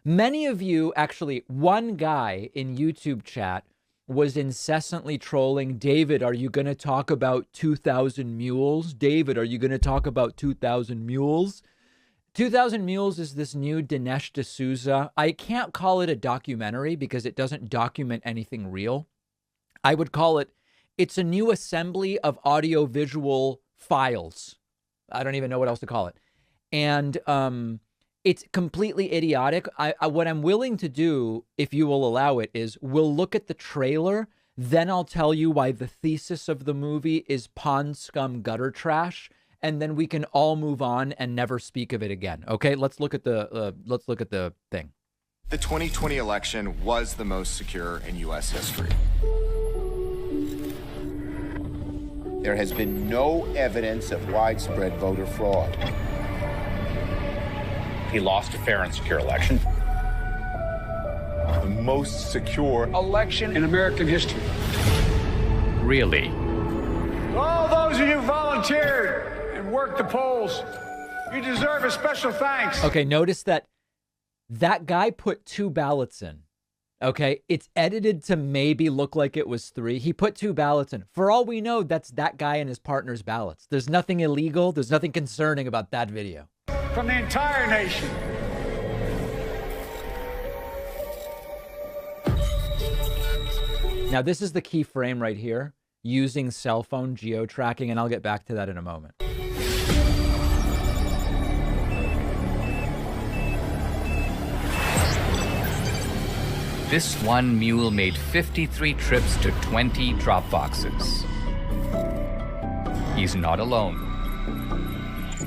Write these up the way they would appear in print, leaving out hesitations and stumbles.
Many of you, actually, one guy in YouTube chat was incessantly trolling, David, are you going to talk about 2,000 Mules? David, are you going to talk about 2,000 Mules? 2,000 Mules is this new Dinesh D'Souza. I can't call it a documentary because it doesn't document anything real. I would call it, it's a new assembly of audio-visual files. I don't even know what else to call it. And it's completely idiotic. What I'm willing to do, if you will allow it, is we'll look at the trailer, then I'll tell you why the thesis of the movie is pond scum gutter trash, and then we can all move on and never speak of it again. Okay, let's look at the thing. The 2020 election was the most secure in U.S. history. There has been no evidence of widespread voter fraud. He lost a fair and secure election. The most secure election in American history. Really? All those of you who volunteered and worked the polls, you deserve a special thanks. Okay, notice that guy put 2 ballots in. Okay, it's edited to maybe look like it was 3. He put 2 ballots in. For all we know, that's that guy and his partner's ballots. There's nothing illegal. There's nothing concerning about that video. From the entire nation. Now, this is the key frame right here, using cell phone geo-tracking, and I'll get back to that in a moment. This one mule made 53 trips to 20 drop boxes. He's not alone.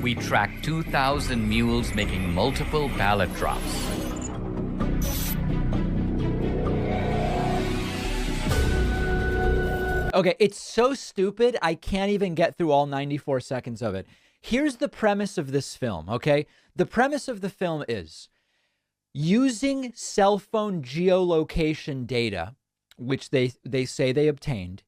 We tracked 2,000 mules making multiple ballot drops. Okay, it's so stupid, I can't even get through all 94 seconds of it. Here's the premise of this film, okay? The premise of the film is using cell phone geolocation data, which they say they obtained,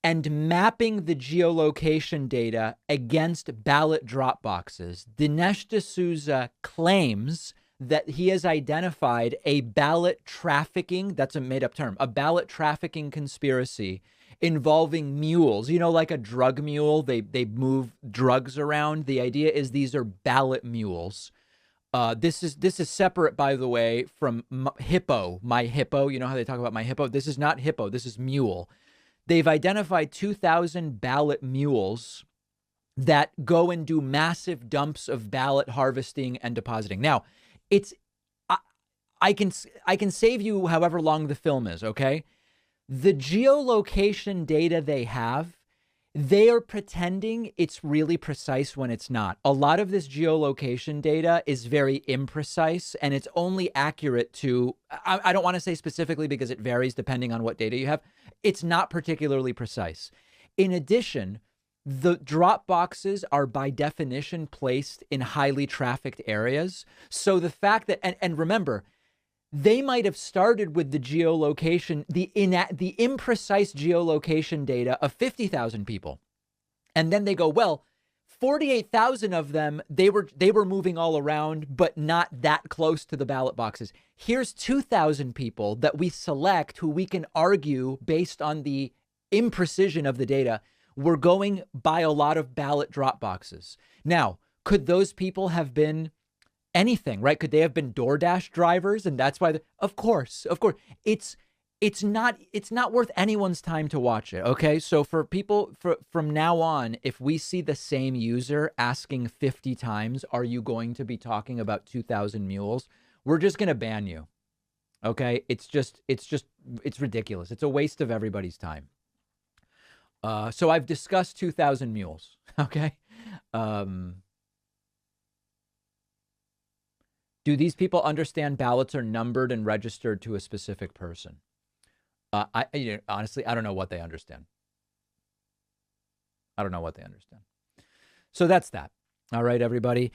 and mapping the geolocation data against ballot drop boxes. Dinesh D'Souza claims that he has identified a ballot trafficking, that's a made-up term, a ballot trafficking conspiracy involving mules. You know, like a drug mule, they move drugs around. The idea is these are ballot mules. This is separate, by the way, from hippo, my hippo. You know how they talk about my hippo? This is not hippo. This is mule. They've identified 2,000 ballot mules that go and do massive dumps of ballot harvesting and depositing. Now, I can save you however long the film is, okay? The geolocation data they have, they are pretending it's really precise when it's not. A lot of this geolocation data is very imprecise, and it's only accurate to, I don't want to say specifically because it varies depending on what data you have. It's not particularly precise. In addition, the drop boxes are by definition placed in highly trafficked areas. So the fact that, and remember, they might have started with the geolocation, the imprecise geolocation data of 50,000 people. And then they go, well, 48,000 of them, they were moving all around, but not that close to the ballot boxes. Here's 2,000 people that we select who we can argue based on the imprecision of the data. We're going by a lot of ballot drop boxes. Now, could those people have been anything, right? Could they have been DoorDash drivers? And that's why, of course, it's not worth anyone's time to watch it. Okay. So for people from now on, if we see the same user asking 50 times, are you going to be talking about 2,000 mules? We're just going to ban you. Okay. It's ridiculous. It's a waste of everybody's time. So I've discussed 2,000 mules. Okay. Do these people understand ballots are numbered and registered to a specific person? Honestly, I don't know what they understand. I don't know what they understand. So that's that. All right, everybody.